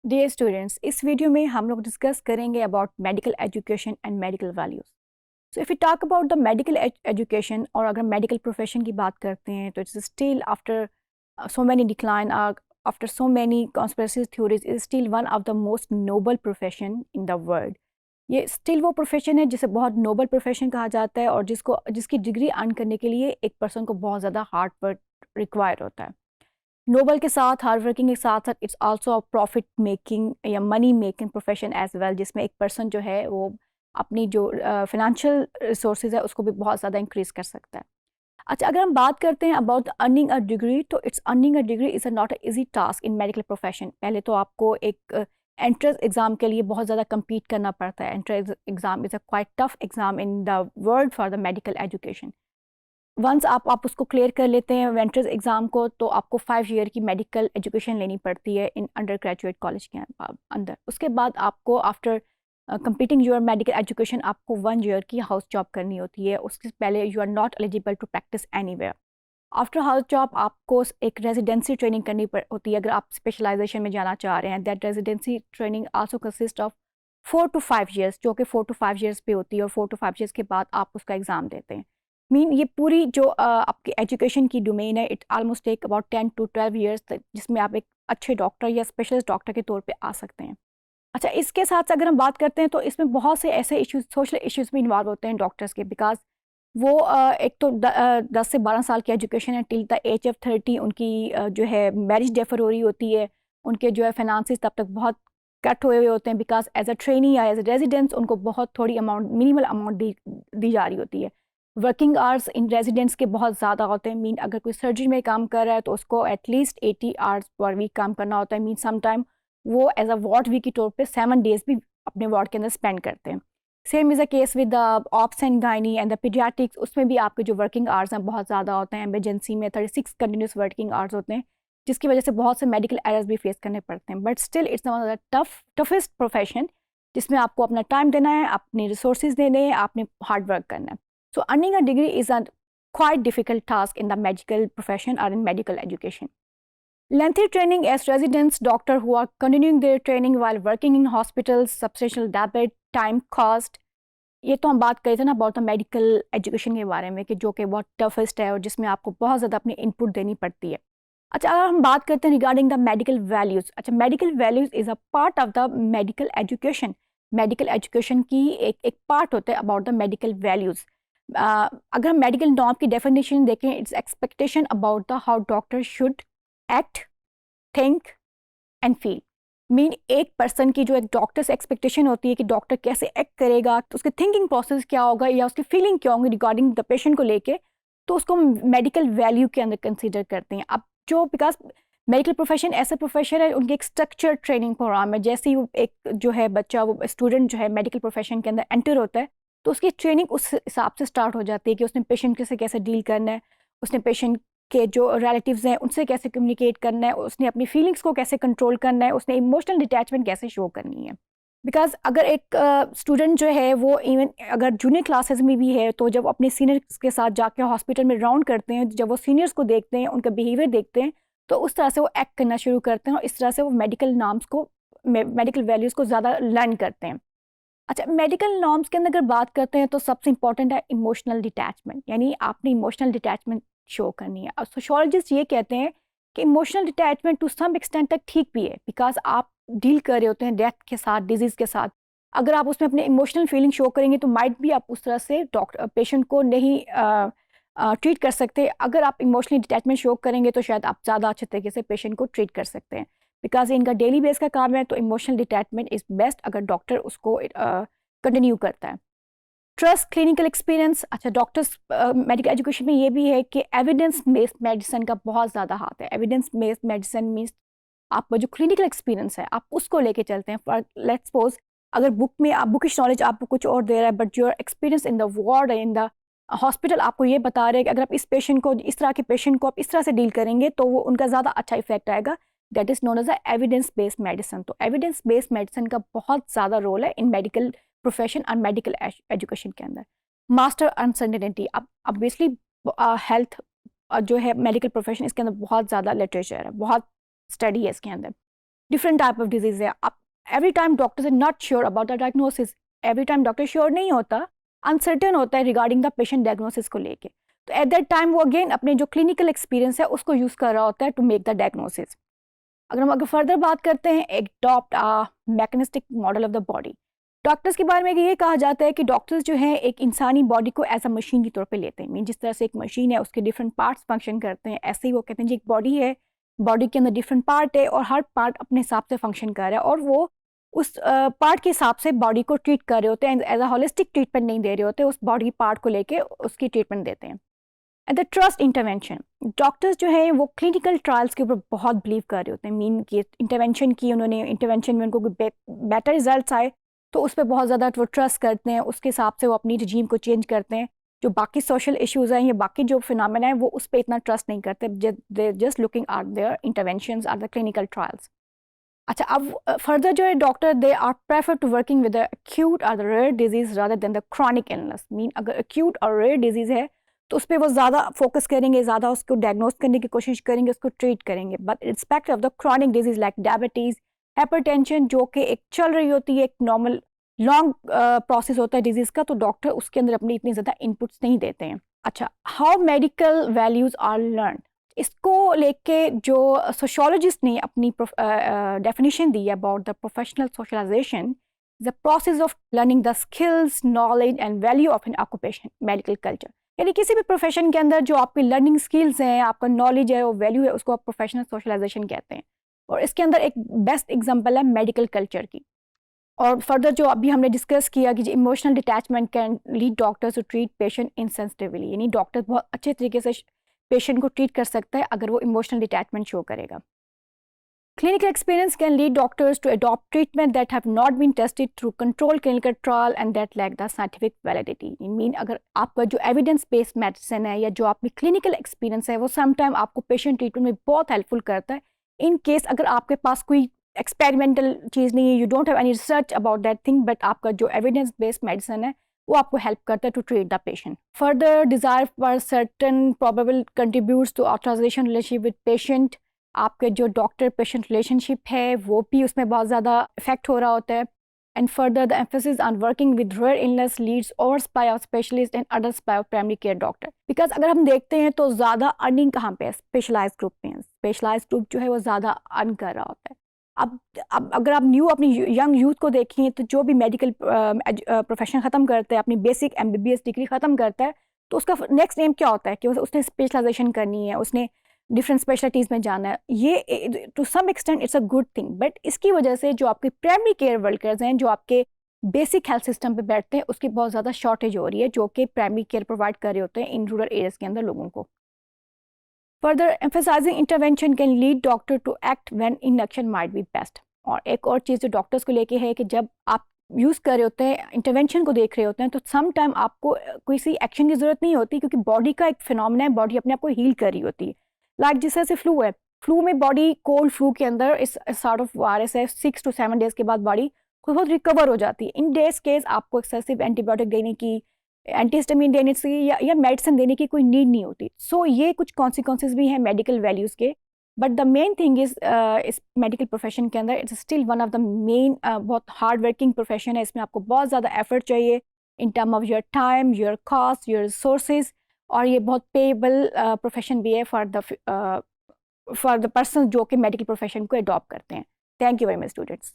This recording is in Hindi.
डियर स्टूडेंट्स, इस वीडियो में हम लोग डिस्कस करेंगे about medical education and medical values. So if you talk about the medical education, और अगर मेडिकल प्रोफेशन की बात करते हैं तो it's still after so many decline, after so many conspiracy theories, is still one of the most noble profession in the world. ये स्टिल वो प्रोफेशन है जिसे बहुत नोबल प्रोफेशन कहा जाता है, और जिसकी डिग्री अर्न करने के लिए एक पर्सन को बहुत ज़्यादा हार्ड वर्क रिक्वायर होता है। नोबल के साथ, हार्ड वर्किंग के साथ साथ it's also a profit making या money making profession as well, जिसमें एक पर्सन जो है वो अपनी जो फिनेंशियल रिसोर्सेज है उसको भी बहुत ज़्यादा इंक्रीज कर सकता है। अच्छा, अगर हम बात करते हैं अबाउट अर्निंग अ डिग्री, तो it's earning a degree is a not a easy task in medical profession. पहले तो आपको एक एंट्रेंस एग्जाम के लिए बहुत ज़्यादा compete करना पड़ता है। Entrance exam is a quite tough exam in the world for the medical education. Once आप उसको क्लियर कर लेते हैं एंट्रेंस एग्ज़ाम को, तो आपको 5 ईयर की मेडिकल एजुकेशन लेनी पड़ती है इन अंडर ग्रेजुएट कॉलेज के अंदर। उसके बाद आपको after completing your medical education आपको 1 ईयर की हाउस जॉब करनी होती है। उसके पहले you are not eligible to practise anywhere. After house job आपको एक रेजिडेंसी ट्रेनिंग करनी होती है। अगर आप स्पेशलाइजेशन में जाना चाह रहे हैं, that residency training also consist of 4 to 5 years, जो कि 4 to 5 ईयर्स पे होती है, और 4 to 5 ईयर्स के बाद आप उसका एग्ज़ाम देते हैं। मीन ये पूरी जो आपकी एजुकेशन की डोमेन है, it almost take about 10 to 12 years तक, जिसमें आप एक अच्छे डॉक्टर या स्पेशलिस्ट डॉक्टर के तौर पे आ सकते हैं। अच्छा, इसके साथ अगर हम बात करते हैं तो इसमें बहुत से ऐसे इश्यूज, सोशल इश्यूज भी इन्वॉल्व होते हैं डॉक्टर्स के, बिकॉज वो एक तो 10 से 12 साल की एजुकेशन है, टिल द एज ऑफ 30 उनकी जो है मैरिज डेफर हो रही होती है। उनके जो है फाइनेंसिस तब तक बहुत कट हुए हुए होते हैं, बिकॉज एज अ ट्रेनी या एज अ रेजिडेंट्स उनको बहुत थोड़ी अमाउंट, मिनिमल अमाउंट दी जा रही होती है। वर्किंग आवर्स इन रेजिडेंट्स के बहुत ज़्यादा होते हैं। मीन अगर कोई सर्जरी में काम कर रहा है तो उसको एटलीस्ट 80 आवर्स पर वीक काम करना होता है। मीन सम टाइम वो एज अ वार्ड वीक के तौर पे 7 डेज भी अपने वार्ड के अंदर स्पेंड करते हैं। Same is a case with the ops and gynae and the paediatrics. उसमें भी आपके जो वर्किंग आवर्स हैं बहुत ज़्यादा होते हैं। एमरजेंसी में 36 कंटिन्यूस वर्किंग आवर्स होते हैं, जिसकी वजह से बहुत से मेडिकल एरर्स भी फेस करने पड़ते हैं। But still it's one of the toughest profession, जिसमें आपको अपना टाइम देना है, अपने रिसोर्सेज देने हैं, आपने हार्ड वर्क करना है। So earning a degree is a quite difficult task in the medical profession or in medical education. Lengthy training as residents, doctor who are continuing their training while working in hospitals, substantial debt, time cost। ये तो हम बात कर रहे थे ना अबाउट द मेडिकल एजुकेशन के बारे में, कि जो कि बहुत टफेस्ट है और जिसमें आपको बहुत ज़्यादा अपनी इनपुट देनी पड़ती है। अच्छा, अगर हम बात करते हैं रिगार्डिंग द मेडिकल वैल्यूज़। अच्छा, medical values is a part of the medical education. Medical education की एक पार्ट होता है अबाउट द मेडिकल वैल्यूज़। अगर हम मेडिकल नॉर्म की डेफिनेशन देखें, it's expectation about the how doctor should act, think and feel. Mean एक पर्सन की जो एक डॉक्टर से एक्सपेक्टेशन होती है कि डॉक्टर कैसे एक्ट करेगा, तो उसके थिंकिंग प्रोसेस क्या होगा या उसकी फीलिंग क्या होंगी रिगार्डिंग द पेशेंट को लेके, तो उसको मेडिकल वैल्यू के अंदर कंसीडर करते हैं। अब जो बिकॉज मेडिकल प्रोफेशन ऐसा प्रोफेशन है, उनकी एक स्ट्रक्चर ट्रेनिंग प्रोग्राम है। जैसे ही वो एक जो है बच्चा, वो स्टूडेंट जो है मेडिकल प्रोफेशन के अंदर एंटर होता है, तो उसकी ट्रेनिंग उस हिसाब से स्टार्ट हो जाती है कि उसने पेशेंट से कैसे डील करना है, उसने पेशेंट के जो रिलेटिव्स हैं उनसे कैसे कम्युनिकेट करना है, उसने अपनी फीलिंग्स को कैसे कंट्रोल करना है, उसने इमोशनल डिटैचमेंट कैसे शो करनी है। बिकॉज अगर एक स्टूडेंट जो है वो इवन अगर जूनियर क्लासेस में भी है, तो जब अपने सीनियर्स के साथ जाके हॉस्पिटल में राउंड करते हैं, जब वो सीनियर्स को देखते हैं, उनका बिहेवियर देखते हैं, तो उस तरह से वो एक्ट करना शुरू करते हैं, और इस तरह से वो मेडिकल नॉर्म्स को, मेडिकल वैल्यूज़ को ज़्यादा लर्न करते हैं। अच्छा, मेडिकल नॉर्म्स के अंदर अगर बात करते हैं तो सबसे इंपॉर्टेंट है इमोशनल डिटैचमेंट, यानी आपने इमोशनल डिटैचमेंट शो करनी है। और सोशोलॉजिस्ट ये कहते हैं कि emotional detachment to some extent तक ठीक भी है, बिकॉज आप डील कर रहे होते हैं डेथ के साथ, डिजीज़ के साथ। अगर आप उसमें अपने इमोशनल फीलिंग शो करेंगे तो माइट भी आप उस तरह से डॉक्टर पेशेंट को नहीं ट्रीट कर सकते। अगर आप इमोशनली डिटैचमेंट शो करेंगे तो शायद आप ज़्यादा अच्छे तरीके से पेशेंट को ट्रीट कर सकते हैं, बिकॉज इनका डेली बेस का काम है। तो इमोशनल डिटैचमेंट इज़ बेस्ट अगर डॉक्टर उसको कंटिन्यू करता है। Trust clinical experience. अच्छा, डॉक्टर्स मेडिकल एजुकेशन में ये भी है कि एविडेंस बेस्ड मेडिसिन का बहुत ज़्यादा हाथ है। एविडेंस बेस्ड मेडिसिन मीन्स आपका जो क्लिनिकल एक्सपीरियंस है आप उसको लेके चलते हैं। फॉर लेट्स सपोज, अगर बुक में आप बुकिश नॉलेज आपको कुछ और दे रहा है, but your experience in the ward, in the hospital आपको ये बता रहे हैं कि अगर आप इस पेशेंट को, इस तरह के पेशेंट को आप इस तरह से डील करेंगे तो वो उनका ज़्यादा अच्छा इफेक्ट आएगा। That is known as a evidence based medicine. तो एविडेंस बेस्ड मेडिसिन का बहुत ज़्यादा रोल है इन मेडिकल प्रोफेशन और मेडिकल एजुकेशन के अंदर। Master uncertainty. अब ऑब्वियसली हेल्थ जो है मेडिकल प्रोफेशन, इसके अंदर बहुत ज़्यादा लिटरेचर है, बहुत स्टडी है इसके अंदर। डिफरेंट टाइप ऑफ डिजीज है। आप every time doctors are not sure about the diagnosis, every time doctor sure नहीं होता, अनसर्टेन होता है रिगार्डिंग द पेशेंट डायग्नोसिस को लेके। तो एट दैट टाइम वो अगेन अपने जो क्लिनिकल एक्सपीरियंस है उसको यूज़ कर रहा होता है टू मेक द डायग्नोसिस। अगर फर्दर बात करते हैं, adopt mechanistic model of the body. Doctors के बारे में ये कहा जाता है कि डॉक्टर्स जो हैं एक इंसानी बॉडी को एज अ मशीन की तौर पे लेते हैं। मीन जिस तरह से एक मशीन है उसके डिफरेंट पार्ट्स फंक्शन करते हैं, ऐसे ही वो कहते हैं जी एक बॉडी है, बॉडी के अंदर डिफरेंट पार्ट है और हर पार्ट अपने हिसाब से फंक्शन कर रहा है और वो उस पार्ट के हिसाब से बॉडी को ट्रीट कर रहे होते हैं, एज अ होलिस्टिक ट्रीटमेंट नहीं दे रहे होते, उस बॉडी पार्ट को लेके उसकी ट्रीटमेंट देते हैं। At the trust intervention, doctors जो है वो क्लिनिकल ट्रायल्स के ऊपर बहुत बिलीव कर रहे होते हैं। मीन कि इंटरवेंशन की उन्होंने, इंटरवेंशन में उनको बेटर रिजल्ट्स आए तो उस पर बहुत ज़्यादा वो ट्रस्ट करते हैं, उसके हिसाब से वो अपनी रजीम को चेंज करते हैं। जो बाकी सोशल इश्यूज़ हैं या बाकी जो फिनोमेना है वो उस पर इतना ट्रस्ट नहीं करते, they just looking are their interventions are the clinical trials. अच्छा, अब फर्दर जो है doctor they are prefer to working with the acute और the rare disease rather than the chronic illness. Mean अगर एक्यूट और रेयर डिजीज़ है तो उस पर वो ज़्यादा फोकस करेंगे, ज़्यादा उसको डायग्नोस करने की कोशिश करेंगे, उसको ट्रीट करेंगे। But respect of the chronic disease like diabetes, hypertension, जो कि एक चल रही होती है, एक नॉर्मल लॉन्ग प्रोसेस होता है डिजीज़ का, तो डॉक्टर उसके अंदर अपनी इतनी ज़्यादा इनपुट्स नहीं देते हैं। अच्छा, how medical values are learn, इसको लेके जो सोशियोलॉजिस्ट ने अपनी डेफिनेशन दी है about the professional socialisation, the process of learning the skills, knowledge and value of an occupation, medical culture. यानी किसी भी प्रोफेशन के अंदर जो आपकी लर्निंग स्किल्स हैं, आपका नॉलेज है, वो वैल्यू है, उसको आप प्रोफेशनल सोशलाइजेशन कहते हैं। और इसके अंदर एक बेस्ट एग्जांपल है मेडिकल कल्चर की। और फर्दर जो अभी हमने डिस्कस किया कि emotional detachment can lead doctors to treat patient insensitively, यानी डॉक्टर बहुत अच्छे तरीके से पेशेंट को ट्रीट कर सकता है अगर वो इमोशनल डिटैचमेंट शो करेगा। Clinical experience can lead doctors to adopt treatment that have not been tested through controlled clinical trial and that lack the scientific validity. I mean, अगर आपका जो evidence based medicine है या जो आपकी clinical experience है वो sometime आपको patient treatment में बहुत helpful करता है। In case अगर आपके पास कोई experimental चीज़ नहीं है, you don't have any research about that thing, but आपका जो evidence based medicine है वो आपको हेल्प करता है to treat the patient. Further desire for certain probable contributes to authorisation relationship with patient, आपके जो डॉक्टर पेशेंट रिलेशनशिप है वो भी उसमें बहुत ज़्यादा इफेक्ट हो रहा होता है। And further the emphasis on working with rare illness leads over supply of specialist and other supply of primary care doctor. Because अगर हम देखते हैं तो ज़्यादा अर्निंग कहाँ पे है, स्पेशलाइज ग्रुप में। स्पेशलाइज ग्रुप जो है वो ज़्यादा अर्न कर रहा होता है। अब अगर आप न्यू अपनी यंग यूथ को देखें तो जो भी मेडिकल प्रोफेशन ख़त्म करता है, अपनी बेसिक MBBS डिग्री ख़त्म करता है, तो उसका नेक्स्ट एम क्या होता है कि उसने स्पेशलाइजेशन करनी है, उसने डिफरेंट स्पेशलिटीज़ में जाना है। ये to some extent it's a good thing, but इसकी वजह से जो आपके प्राइमरी केयर वर्कर्स हैं, जो आपके बेसिक हेल्थ सिस्टम पे बैठते हैं, उसकी बहुत ज़्यादा शॉर्टेज हो रही है, जो कि प्राइमरी केयर प्रोवाइड कर रहे होते हैं इन रूरल एरियाज़ के अंदर लोगों को। Further emphasizing intervention can lead doctor to act when inaction might be best। और एक और चीज़ जो डॉक्टर्स को लेके है कि जब आप यूज़ कर रहे होते हैं, इंटरवेंशन को देख रहे होते हैं, तो सम टाइम आपको किसी एक्शन की ज़रूरत नहीं होती, क्योंकि बॉडी का एक फिनोमेना है, बॉडी अपने आप को हील कर रही होती है। लाइक जिस तरह से फ्लू है, फ्लू में बॉडी कोल्ड फ्लू के अंदर इस सॉर्ट ऑफ वायरस है, 6 to 7 डेज़ के बाद बॉडी खुद बहुत रिकवर हो जाती है। इन डेज केस आपको एक्सेसिव एंटीबायोटिक देने की, एंटीहिस्टामिन देने से या मेडिसिन देने की कोई नीड नहीं होती। सो ये कुछ कॉन्सिक्वेंसेस भी हैं मेडिकल वैल्यूज़ के, but the main thing is इस मेडिकल प्रोफेशन के अंदर it's still one of the main, बहुत हार्ड वर्किंग प्रोफेशन है। इसमें आपको बहुत ज़्यादा एफर्ट चाहिए in term of your time, your cost, your resources, और ये बहुत पेएबल प्रोफेशन भी है फॉर द पर्सन जो कि मेडिकल प्रोफेशन को अडॉप्ट करते हैं। Thank you very much students.